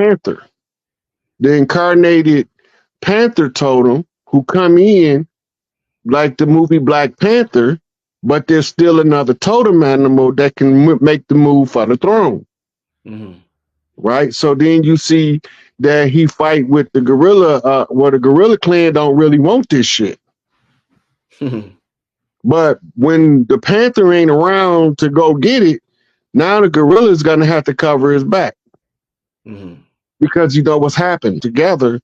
panther, the incarnated panther totem who come in like the movie Black Panther, but there's still another totem animal that can make the move for the throne. Right? So then you see that he fight with the gorilla, the gorilla clan don't really want this shit. But when the panther ain't around to go get it, now the gorilla's gonna have to cover his back. Because you know what's happened together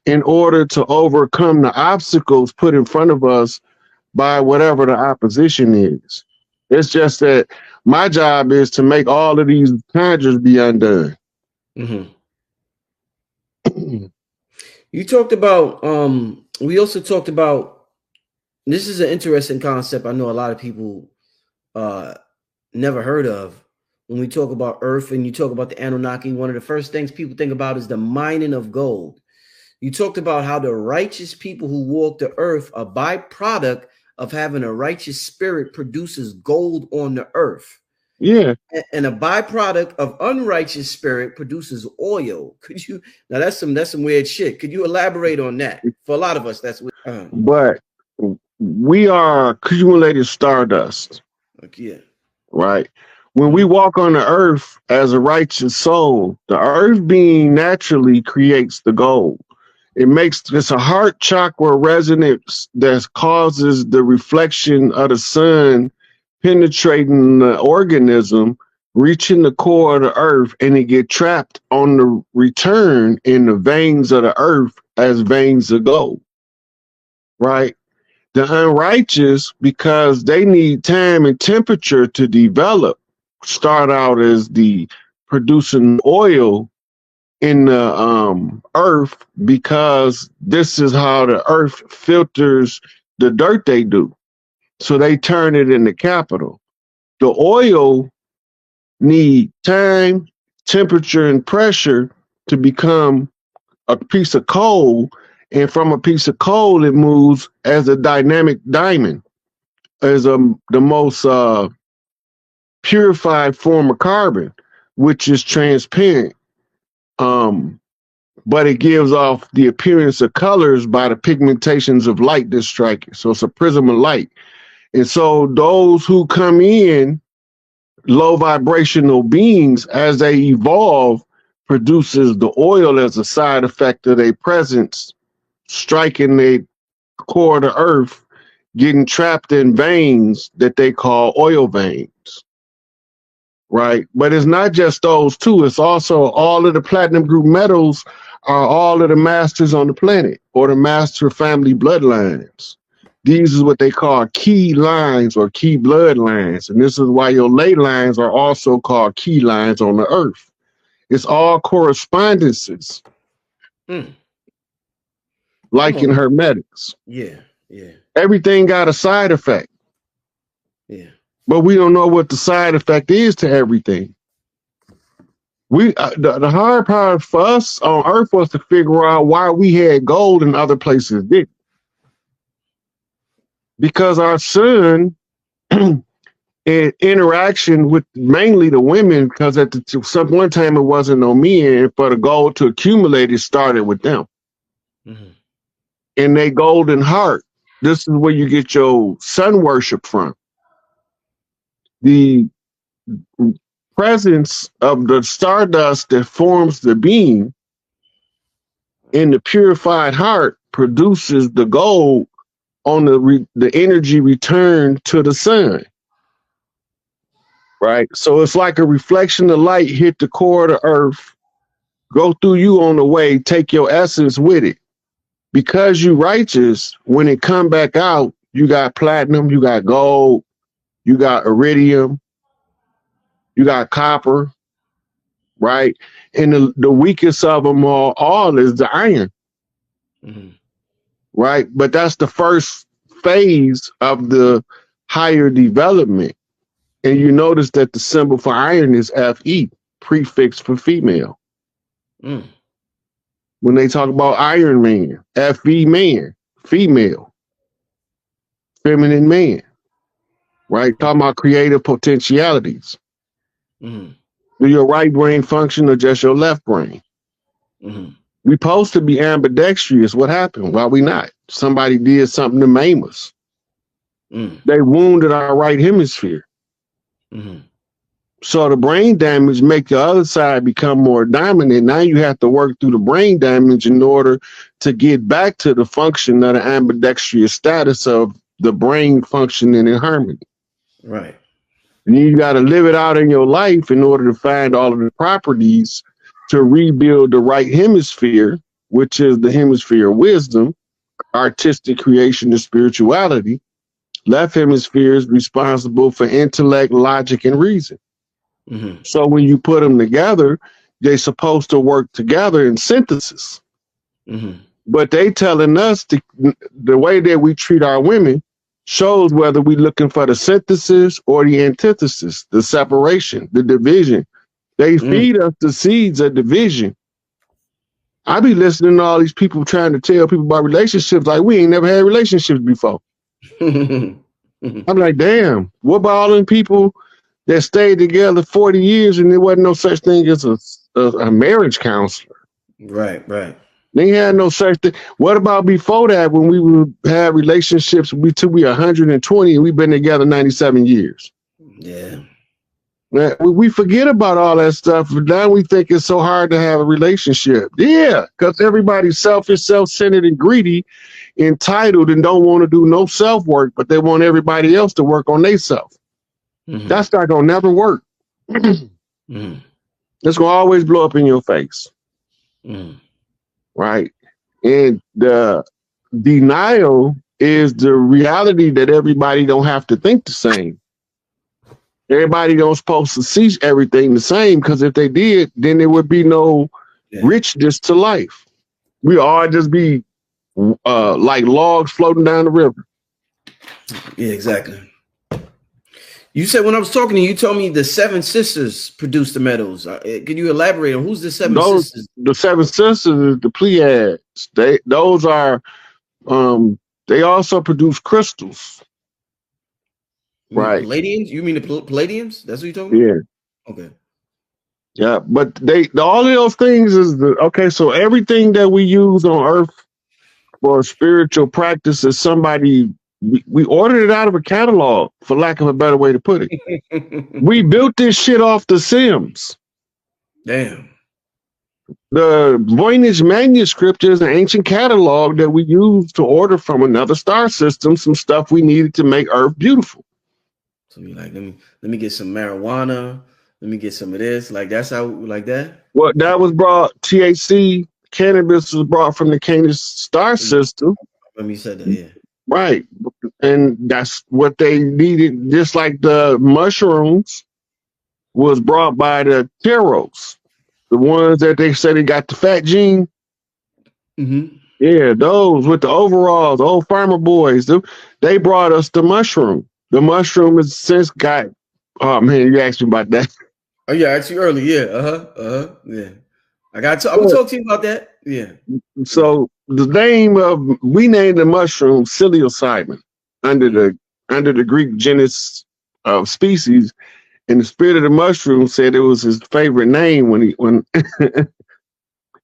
in order to overcome the obstacles put in front of us by whatever the opposition is. It's just that my job is to make all of these conjures be undone. You talked about, we also talked about, this is an interesting concept I know a lot of people never heard of. When we talk about Earth and you talk about the Anunnaki, one of the first things people think about is the mining of gold. You talked about how the righteous people who walk the earth, a byproduct of having a righteous spirit, produces gold on the earth. Yeah. And a byproduct of unrighteous spirit produces oil. Could you, now that's some weird shit. Could you elaborate on that? For a lot of us, that's weird. But we are accumulated stardust. Yeah. Right. When we walk on the earth as a righteous soul, the earth being naturally creates the gold. It's a heart chakra resonance that causes the reflection of the sun penetrating the organism, reaching the core of the earth, and it get trapped on the return in the veins of the earth as veins of gold. Right? The unrighteous, because they need time and temperature to develop, start out as the producing oil in the earth, because this is how the earth filters the dirt they do. So they turn it into capital. The oil need time, temperature, and pressure to become a piece of coal. And from a piece of coal, it moves as a dynamic diamond, as the most purified form of carbon, which is transparent. But it gives off the appearance of colors by the pigmentations of light that's striking. So it's a prism of light. And so those who come in, low vibrational beings, as they evolve, produces the oil as a side effect of their presence, striking the core of the earth, getting trapped in veins that they call oil veins. Right? But it's not just those two. It's also all of the platinum group metals are all of the masters on the planet, or the master family bloodlines. These is what they call key lines or key bloodlines. And this is why your ley lines are also called key lines on the earth. It's all correspondences. Like in hermetics. Yeah, yeah. Everything got a side effect. Yeah. But we don't know what the side effect is to everything. The hard part for us on Earth was to figure out why we had gold and other places didn't. Because our sun, in interaction with mainly the women, because at some one time it wasn't no men, for the gold to accumulate, it started with them. And they golden heart. This is where you get your sun worship from. The presence of the stardust that forms the being in the purified heart produces the gold on the energy return to the sun. Right? So it's like a reflection of light hit the core of the earth, go through you on the way, take your essence with it. Because you righteous, when it come back out, you got platinum, you got gold, you got iridium, you got copper, right? And the weakest of them all is the iron, right? But that's the first phase of the higher development. And you notice that the symbol for iron is Fe, prefix for female. When they talk about Iron Man, Fe man, female, feminine man, right? Talking about creative potentialities. Do your right brain function or just your left brain? Mm-hmm. We supposed to be ambidextrous. What happened? Why we not? Somebody did something to maim us. Mm. They wounded our right hemisphere. Mm-hmm. So the brain damage make the other side become more dominant. Now you have to work through the brain damage in order to get back to the function of the ambidextrous status of the brain functioning in harmony. Right. And you got to live it out in your life in order to find all of the properties to rebuild the right hemisphere, which is the hemisphere of wisdom, artistic creation, and spirituality. Left hemisphere is responsible for intellect, logic, and reason. Mm-hmm. So when you put them together, they're supposed to work together in synthesis. Mm-hmm. But they telling us the way that we treat our women shows whether we're looking for the synthesis or the antithesis, the separation, the division. They feed us the seeds of division. I be listening to all these people trying to tell people about relationships like we ain't never had relationships before. I'm like, damn, what about all them people that stayed together 40 years and there wasn't no such thing as a marriage counselor? Right, right. They had no such thing. What about before that when we would have relationships till we 120 and we've been together 97 years? Yeah. We forget about all that stuff. Now we think it's so hard to have a relationship. Yeah, because everybody's selfish, self-centered, and greedy, entitled, and don't want to do no self-work, but they want everybody else to work on themselves. Mm-hmm. That's not going to never work. Mm-hmm. It's going to always blow up in your face. Mm-hmm. Right? And the denial is the reality that everybody don't have to think the same. Everybody don't supposed to see everything the same, because if they did, then there would be no richness to life. We all just be like logs floating down the river. Yeah, exactly. You said when I was talking to you, you told me the 7 sisters produced the metals. Can you elaborate on who's the 7 sisters? The 7 sisters is the Pleiades. Those are they also produce crystals. Right. Palladians? You mean the Palladians? That's what you're talking about? Yeah. Okay. Yeah, but all of those things is okay. So everything that we use on Earth for spiritual practice is somebody we ordered it out of a catalog, for lack of a better way to put it. We built this shit off the Sims. Damn. The Voynich manuscript is an ancient catalog that we used to order from another star system some stuff we needed to make Earth beautiful. So you're like, let me get some marijuana. Let me get some of this. Like that's how, like that. Well, that was brought. THC cannabis was brought from the Canis star system. Let me say that, yeah. Right, and that's what they needed. Just like the mushrooms was brought by the Teros, the ones that they said they got the fat gene. Mm-hmm. Yeah, those with the overalls, the old farmer boys. They brought us the mushroom. The mushroom has since got. Oh man, you asked me about that. Oh yeah, I asked you early. Yeah, yeah. I'm gonna talk to you about that. Yeah. So the name of we named the mushroom psilocybin under the Greek genus of species, and the spirit of the mushroom said it was his favorite name when I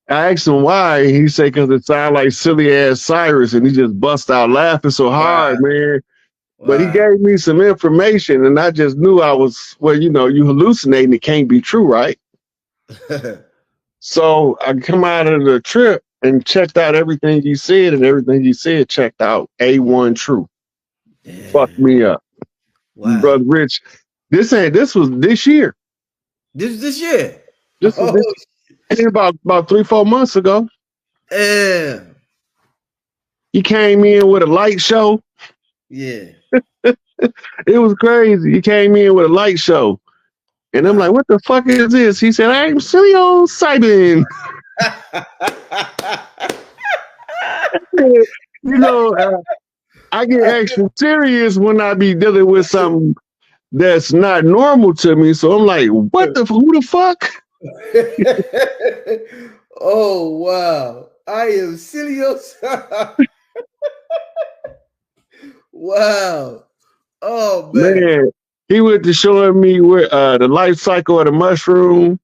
asked him why. He said because it sounded like silly ass Cyrus, and he just bust out laughing so hard, man. Wow. But he gave me some information, and I just knew I was, well, you hallucinating. It can't be true, right? So I come out of the trip and checked out everything he said, and everything he said checked out A1 true. Damn. Fucked me up. Wow. Brother Rich, this was this year. This year? This was about 3-4 months ago. Yeah. He came in with a light show. Yeah. It was crazy. He came in with a light show. And I'm like, what the fuck is this? He said, I'm psilocybin. I get extra serious when I be dealing with something that's not normal to me. So I'm like, who the fuck? Oh, wow. I am psilocybin. Wow. Oh, man. He went to showing me where the life cycle of the mushroom,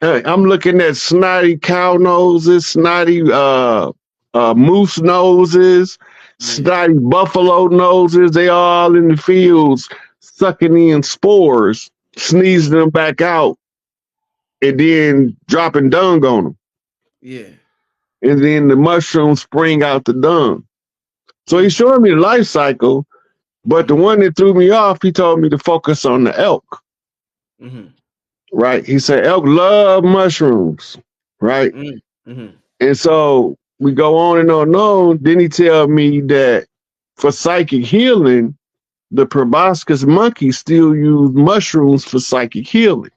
I'm looking at snotty cow noses, snotty moose noses, Yeah. snotty buffalo noses. They all in the fields sucking in spores, sneezing them back out, and then dropping dung on them. Yeah. And then the mushrooms spring out the dung. So he's showing me the life cycle, but the one that threw me off, he told me to focus on the elk. Mm-hmm. Right? He said elk love mushrooms, right? Mm-hmm. And so we go on and on and on. Then he tell me that for psychic healing, the proboscis monkeys still use mushrooms for psychic healing,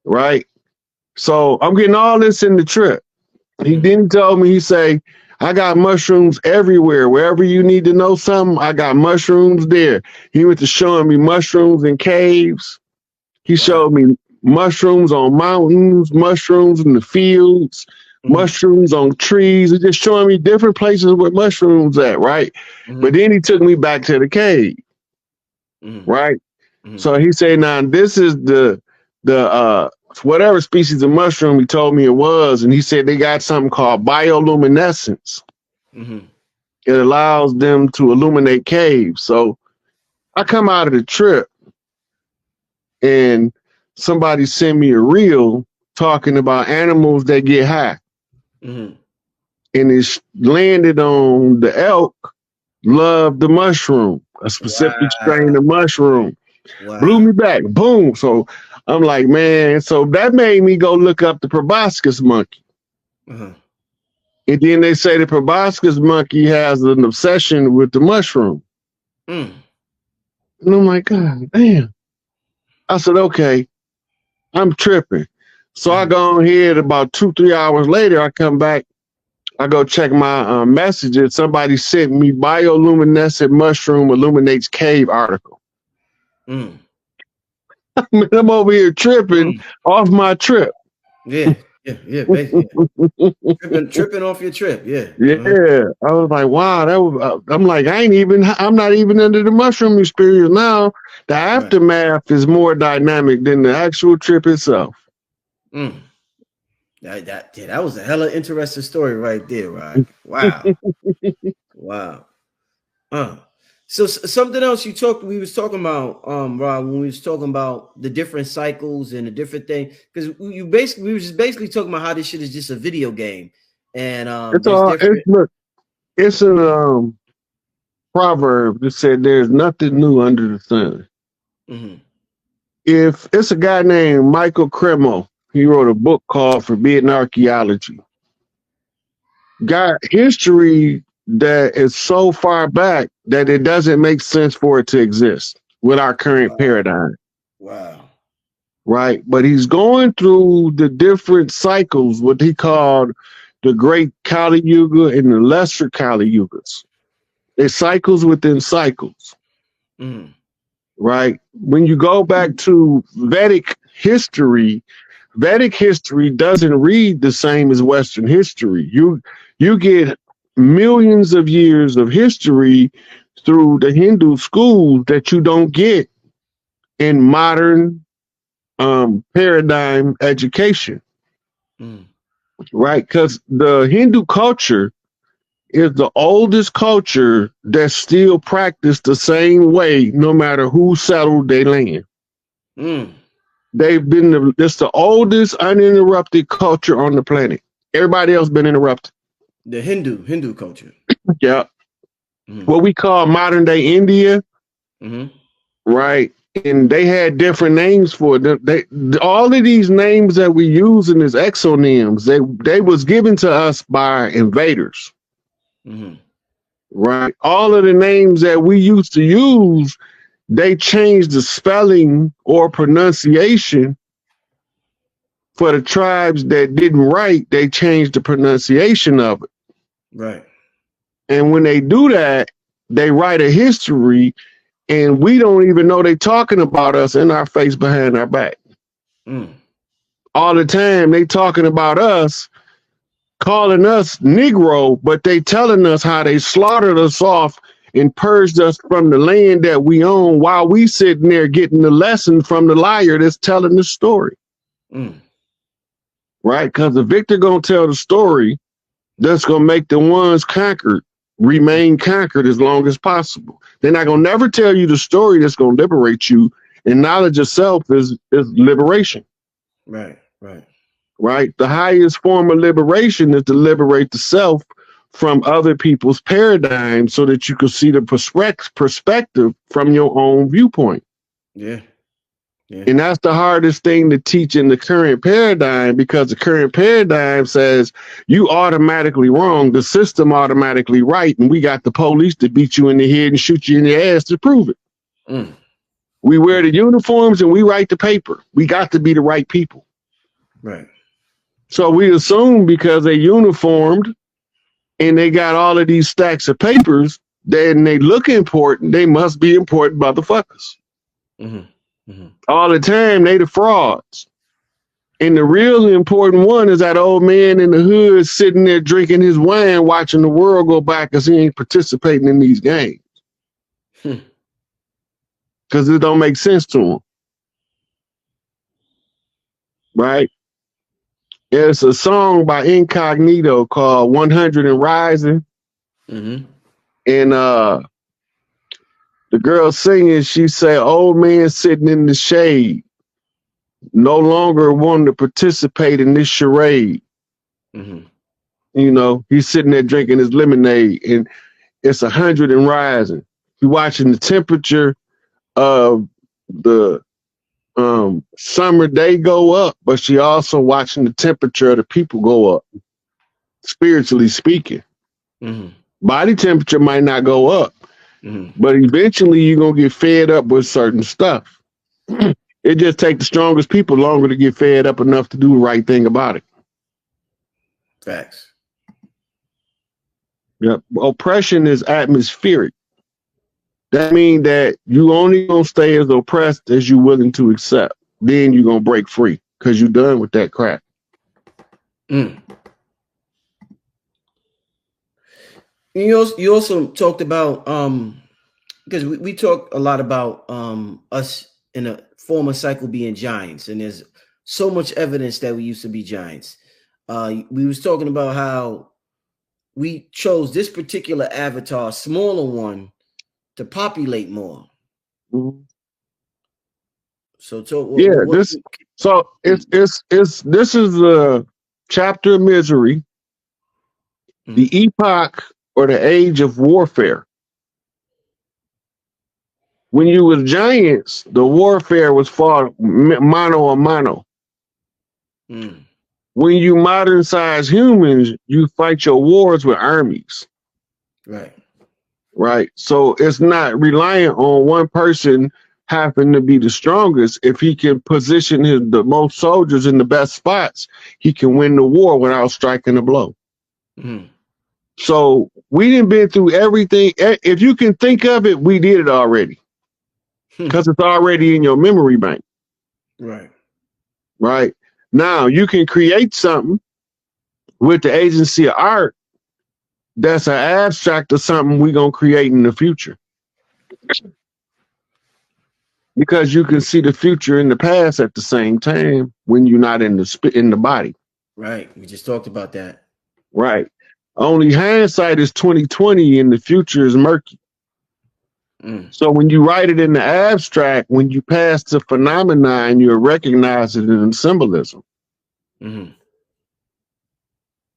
right? So I'm getting all this in the trip. He didn't tell me, he say, I got mushrooms everywhere. Wherever you need to know something, I got mushrooms there. He went to showing me mushrooms in caves. He showed me mushrooms on mountains, mushrooms in the fields, mushrooms on trees. He's just showing me different places where mushrooms at, right? But then he took me back to the cave, right? So he said, now this is the whatever species of mushroom he told me it was, and he said they got something called bioluminescence. It allows them to illuminate caves. So I come out of the trip and somebody sent me a reel talking about animals that get high. And it's landed on the elk love the mushroom, a specific strain of mushroom. Blew me back. Boom. So I'm like, man, so that made me go look up the proboscis monkey. And then they say the proboscis monkey has an obsession with the mushroom. And I'm like, God damn. I said, okay, I'm tripping. So I go on here about 2-3 hours later, I come back, I go check my messages. Somebody sent me bioluminescent mushroom illuminates cave article. I'm over here tripping off my trip. Basically. tripping off your trip. Yeah. I was like, wow, that was, I'm like, I'm not even under the mushroom experience now. The aftermath is more dynamic than the actual trip itself. That was a hella interesting story right there, right? Wow. Wow. So something else we was talking about, Rob, when we was talking about the different cycles and the different thing, because we were just basically talking about how this shit is just a video game. And it's a proverb that said there's nothing new under the sun. If it's a guy named Michael Cremo, he wrote a book called Forbidden Archaeology. Got history that is so far back that it doesn't make sense for it to exist with our current paradigm. Right? But he's going through the different cycles, what he called the Great Kali Yuga and the Lesser Kali Yugas. They're cycles within cycles. Right? When you go back to Vedic history doesn't read the same as Western history. You get millions of years of history through the Hindu schools that you don't get in modern paradigm education. Right? Because the Hindu culture is the oldest culture that still practiced the same way no matter who settled their land. They've been it's the oldest uninterrupted culture on the planet. Everybody else been interrupted. The Hindu culture. Yeah. What we call modern day India. Right. And they had different names for it. All of these names that we use in as exonyms, they was given to us by invaders. Right. All of the names that we used to use, they changed the spelling or pronunciation. For the tribes that didn't write, they changed the pronunciation of it. Right. And when they do that, they write a history, and we don't even know they're talking about us in our face behind our back. All the time they talking about us, calling us Negro, but they telling us how they slaughtered us off and purged us from the land that we own while we sitting there getting the lesson from the liar that's telling the story. right? Because the victor gonna tell the story that's gonna make the ones conquered remain conquered as long as possible. They're not gonna never tell you the story that's gonna liberate you, and knowledge itself is liberation. Right, right. Right? The highest form of liberation is to liberate the self from other people's paradigms so that you can see the perspective from your own viewpoint. Yeah. Yeah. And that's the hardest thing to teach in the current paradigm, because the current paradigm says you automatically wrong, the system automatically right, and we got the police to beat you in the head and shoot you in the ass to prove it. Mm. We wear the uniforms and we write the paper. We got to be the right people. Right. So we assume because they uniformed and they got all of these stacks of papers, then they look important, they must be important motherfuckers. Mm-hmm. Mm-hmm. All the time, they the frauds. And the really important one is that old man in the hood sitting there drinking his wine, watching the world go by because he ain't participating in these games. Because it don't make sense to him. Right? It's a song by Incognito called 100 and Rising. Mm-hmm. And the girl singing, she said, old man sitting in the shade, no longer wanting to participate in this charade. Mm-hmm. You know, he's sitting there drinking his lemonade, and it's 100 and rising. You're watching the temperature of the summer day go up, but she also watching the temperature of the people go up, spiritually speaking. Mm-hmm. Body temperature might not go up, but eventually you're going to get fed up with certain stuff. It just takes the strongest people longer to get fed up enough to do the right thing about it. Facts. Yep. Oppression is atmospheric. That means that you only going to stay as oppressed as you're willing to accept. Then you're going to break free because you're done with that crap. Mm. You also talked about, because we talk a lot about us in a former cycle being giants, and there's so much evidence that we used to be giants. We was talking about how we chose this particular avatar, smaller one, to populate more. Mm-hmm. So this is a chapter of misery, the epoch or the age of warfare. When you was giants, the warfare was fought mano a mano. When you modern size humans, you fight your wars with armies. Right. So it's not reliant on one person having to be the strongest. If he can position the most soldiers in the best spots, he can win the war without striking a blow. So we didn't been through everything. If you can think of it, we did it already. Because it's already in your memory bank. Right. Now you can create something with the agency of art that's an abstract of something we're going to create in the future. Because you can see the future and the past at the same time when you're not in the body. Right. We just talked about that. Right. Only hindsight is 20/20 and the future is murky. So when you write it in the abstract, when you pass the phenomenon, you'll recognize it in symbolism.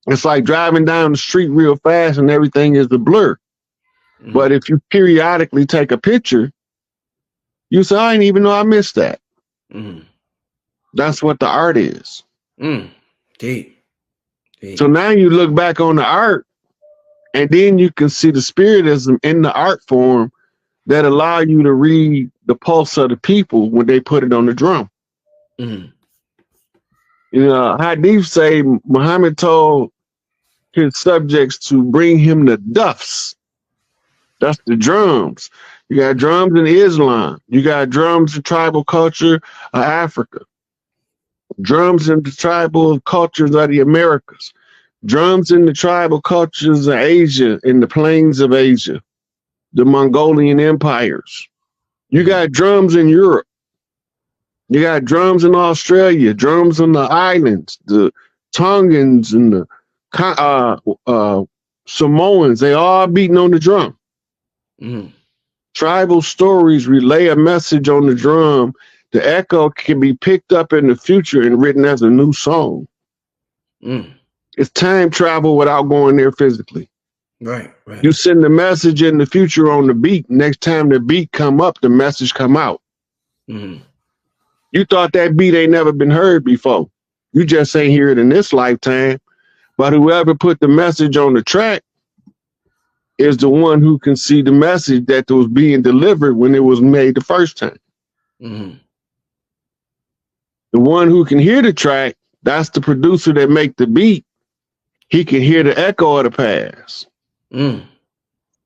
It's like driving down the street real fast and everything is a blur. But if you periodically take a picture, you say, I didn't even know I missed that. That's what the art is. Deep. So now you look back on the art and then you can see the spiritism in the art form that allow you to read the pulse of the people when they put it on the drum. You know, Hadith say Muhammad told his subjects to bring him the duffs. That's the drums. You got drums in Islam. You got drums in tribal culture of Africa. Drums in the tribal cultures of the Americas. Drums in the tribal cultures of Asia, in the plains of Asia, the Mongolian empires. You got drums in Europe. You got drums in Australia, drums on the islands, the Tongans and the Samoans, they all beating on the drum. Mm. Tribal stories relay a message on the drum. The echo can be picked up in the future and written as a new song. Mm. It's time travel without going there physically. Right, right. You send the message in the future on the beat. Next time the beat come up, the message come out. Mm. You thought that beat ain't never been heard before. You just ain't hear it in this lifetime. But whoever put the message on the track is the one who can see the message that was being delivered when it was made the first time. Mm-hmm. The one who can hear the track, that's the producer that make the beat. He can hear the echo of the past. Mm.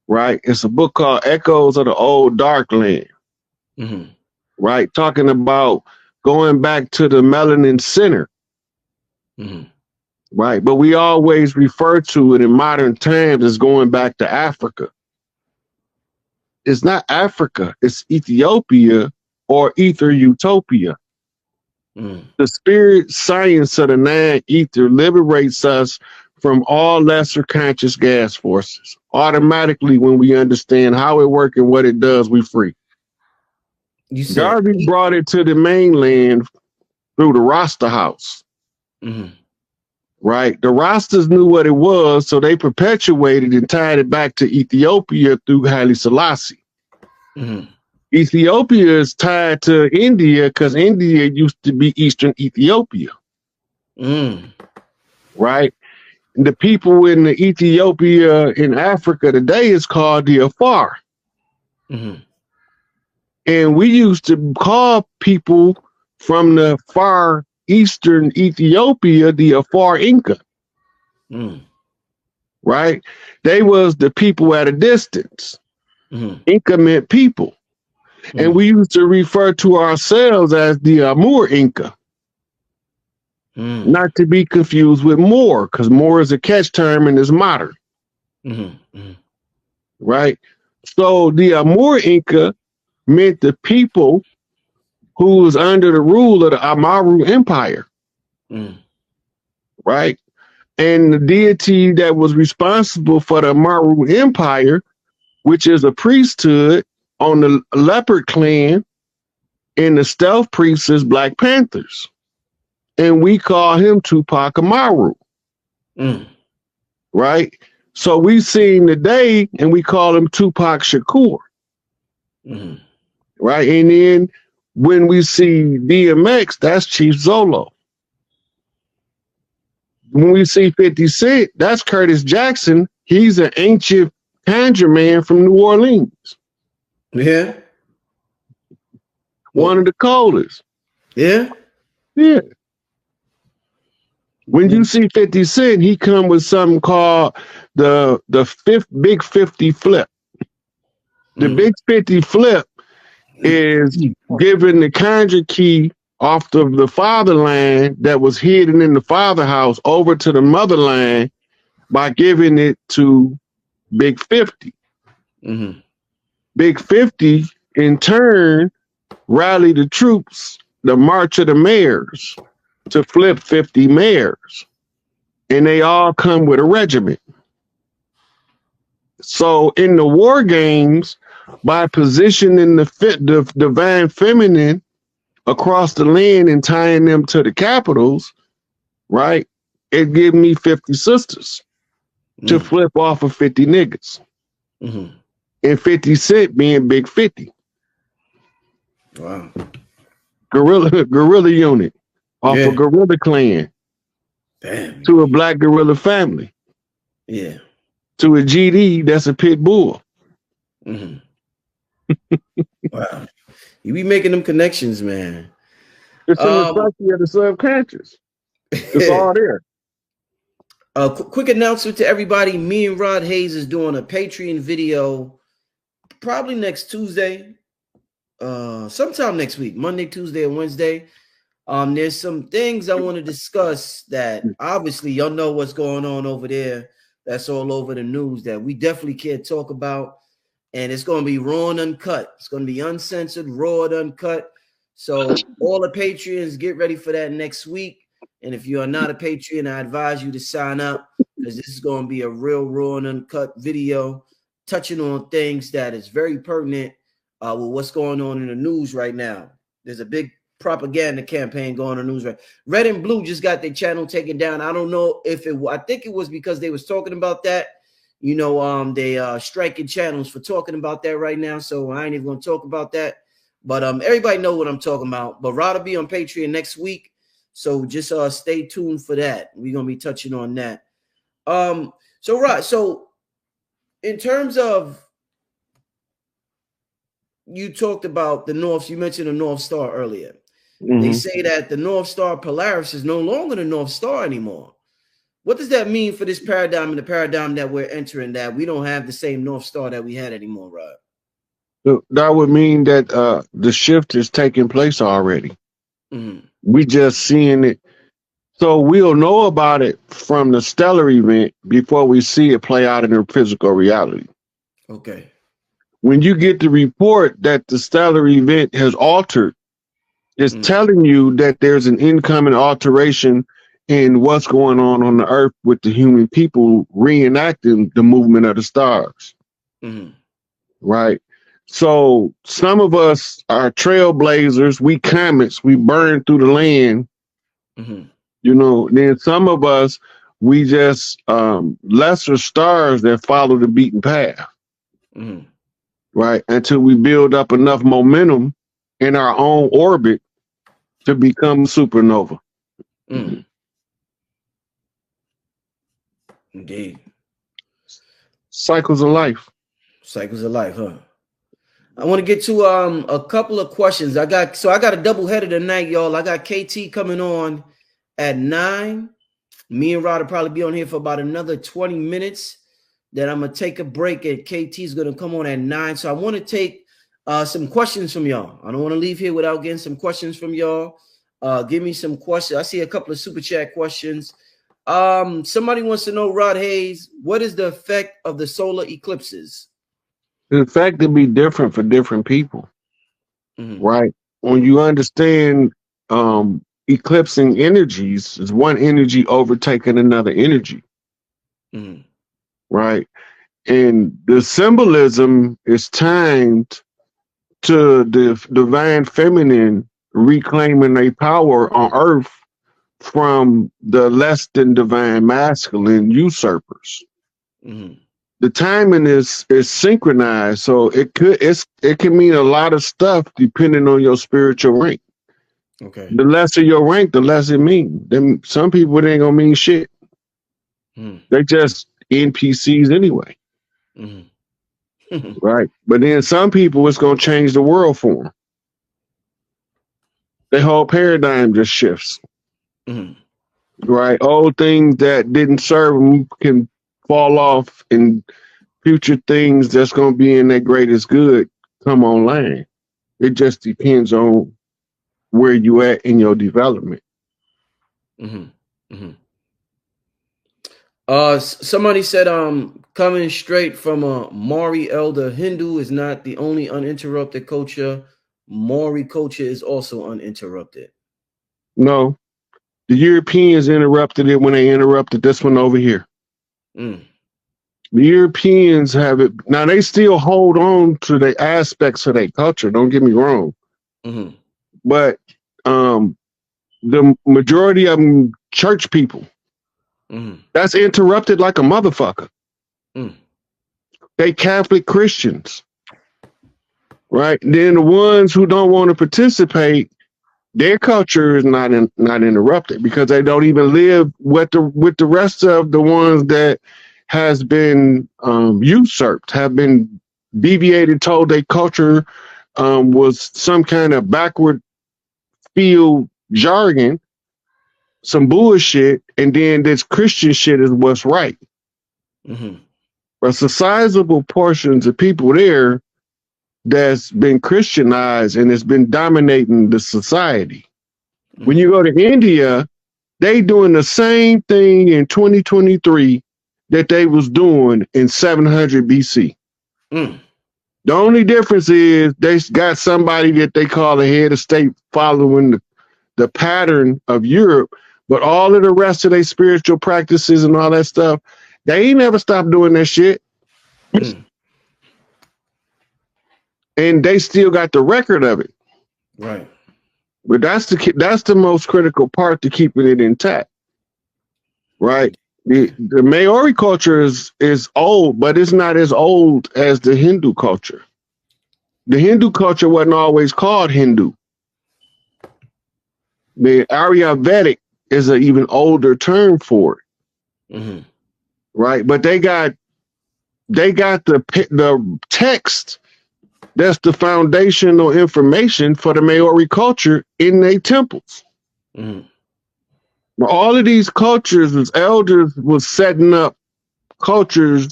Right? It's a book called Echoes of the Old Dark Land. Mm-hmm. Right? Talking about going back to the melanin center. Mm-hmm. Right? But we always refer to it in modern times as going back to Africa. It's not Africa, it's Ethiopia or Ether Utopia. Mm. The spirit science of the nine ether liberates us from all lesser conscious gas forces. Automatically, when we understand how it works and what it does, we free. You said Garvey brought it to the mainland through the Rasta house. Mm-hmm. Right? The Rastas knew what it was, so they perpetuated and tied it back to Ethiopia through Haile Selassie. Mm-hmm. Ethiopia is tied to India because India used to be Eastern Ethiopia. Mm. Right? And the people in the Ethiopia in Africa today is called the Afar. Mm-hmm. And we used to call people from the far eastern Ethiopia the Afar Inca. Mm. Right? They was the people at a distance. Mm-hmm. Inca meant people. Mm-hmm. And we used to refer to ourselves as the Amur Inca. Mm. Not to be confused with Moor, because Moor is a catch term and is modern. Mm-hmm. Mm-hmm. Right? So the Amur Inca meant the people who was under the rule of the Amaru Empire. Mm. Right? And the deity that was responsible for the Amaru Empire, which is a priesthood on the Leopard clan, and the stealth priests is Black Panthers. And we call him Tupac Amaru. Mm. Right? So we seen today and we call him Tupac Shakur. Mm-hmm. Right? And then when we see DMX, that's Chief Zolo. When we see 50 Cent, that's Curtis Jackson. He's an ancient conjure man from New Orleans. Yeah. One of the coldest. Yeah. Yeah. When you see 50 Cent, he come with something called the Big 50 flip. The Big 50 flip is giving the conjure key off of the fatherland that was hidden in the father house over to the motherland by giving it to Big 50. Mm-hmm. Big 50 in turn rallied the troops, the March of the Mayors, to flip 50 mayors. And they all come with a regiment. So in the war games, by positioning the divine feminine across the land and tying them to the capitals, right? It gave me 50 sisters to flip off of 50 niggas. Mm-hmm. And 50 Cent being Big 50. Wow. Guerrilla unit off a guerrilla clan. Damn. To a black gorilla family. Yeah. To a GD that's a pit bull. Mm-hmm. Wow. You be making them connections, man. It's in the psyche of the subconscious. It's all there. Quick announcement to everybody. Me and Rod Hayes is doing a Patreon video probably next Tuesday. Sometime next week, Monday, Tuesday, or Wednesday. There's some things I want to discuss that obviously y'all know what's going on over there. That's all over the news that we definitely can't talk about. And it's going to be raw and uncut. It's going to be uncensored, raw and uncut. So all the Patreons, get ready for that next week. And if you are not a Patreon, I advise you to sign up because this is going to be a real raw and uncut video touching on things that is very pertinent with what's going on in the news right now. There's a big propaganda campaign going on the news right. Red and Blue just got their channel taken down. I don't know if it. I think it was because they was talking about that. You know, they striking channels for talking about that right now. So I ain't even gonna talk about that. But everybody know what I'm talking about. But Rod will be on Patreon next week. So just stay tuned for that. We're gonna be touching on that. So Rod, so in terms of you talked about the North, you mentioned the North Star earlier. They say that the North Star Polaris is no longer the North Star anymore. What does that mean for this paradigm and the paradigm that we're entering, that we don't have the same North Star that we had anymore, Rod? So that would mean that the shift is taking place already. We just seeing it. So we'll know about it from the stellar event before we see it play out in the physical reality. Okay. When you get the report that the stellar event has altered, it's telling you that there's an incoming alteration in what's going on the earth with the human people reenacting the movement of the stars. Right? So some of us are trailblazers, we comets, we burn through the land. You know, then some of us, we just lesser stars that follow the beaten path. Right? Until we build up enough momentum in our own orbit to become supernova. Indeed. Cycles of life. Cycles of life, huh? I want to get to a couple of questions. I got a double header tonight, y'all. I got KT coming on at 9. Me and Rod will probably be on here for about another 20 minutes. Then I'm gonna take a break, and KT is gonna come on at 9. So I want to take some questions from y'all. I don't want to leave here without getting some questions from y'all. Give me some questions. I see a couple of super chat questions. Somebody wants to know, Rod Hayes, what is the effect of the solar eclipses? The effect could be different for different people, right? When you understand eclipsing energies, is one energy overtaking another energy, right? And the symbolism is timed to the divine feminine reclaiming their power on earth from the less than divine masculine usurpers. The timing is synchronized, so it can mean a lot of stuff depending on your spiritual rank. Okay. The lesser your rank, the less it means. Then some people, it ain't gonna mean shit. They just NPCs anyway. Right? But then some people, it's gonna change the world for them. Their whole paradigm just shifts. Right? Old things that didn't serve them can fall off, and future things that's going to be in their greatest good come online. It just depends on where you at in your development. Somebody said, coming straight from a Maori elder, Hindu is not the only uninterrupted culture. Maori culture is also uninterrupted. No, the Europeans interrupted it when they interrupted this one over here. The Europeans have it. Now, they still hold on to the aspects of their culture. Don't get me wrong. But the majority of them church people, that's interrupted like a motherfucker. They Catholic Christians. Right? Then the ones who don't want to participate, their culture is not interrupted because they don't even live with the rest of the ones that has been usurped, have been deviated, told their culture was some kind of backward field jargon, some bullshit, and then this Christian shit is what's right. But some sizable portions of people there that's been Christianized and it's been dominating the society. When you go to India, they doing the same thing in 2023 that they was doing in 700 BC. The only difference is they got somebody that they call a head of state following the pattern of Europe, But all of the rest of their spiritual practices and all that stuff, they ain't never stopped doing that shit. Mm. And they still got the record of it. Right. But that's the most critical part to keeping it intact. Right? The Maori culture is old, but it's not as old as the Hindu culture. The Hindu culture wasn't always called Hindu. The Ayurvedic is an even older term for it. Mm-hmm. Right? But they got the text that's the foundational information for the Maori culture in their temples. Mm-hmm. All of these cultures, as elders was setting up cultures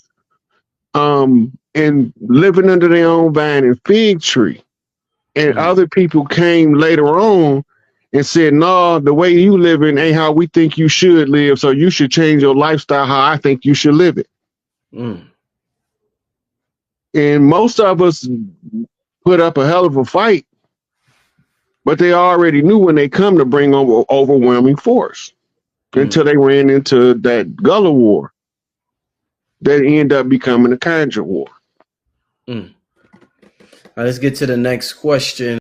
and living under their own vine and fig tree. And other people came later on and said, no, the way you living ain't how we think you should live, so you should change your lifestyle how I think you should live it. Mm. And most of us put up a hell of a fight, but they already knew when they come to bring over overwhelming force until they ran into that Gullah War that ended up becoming a Conjure War. All right, let's get to the next question.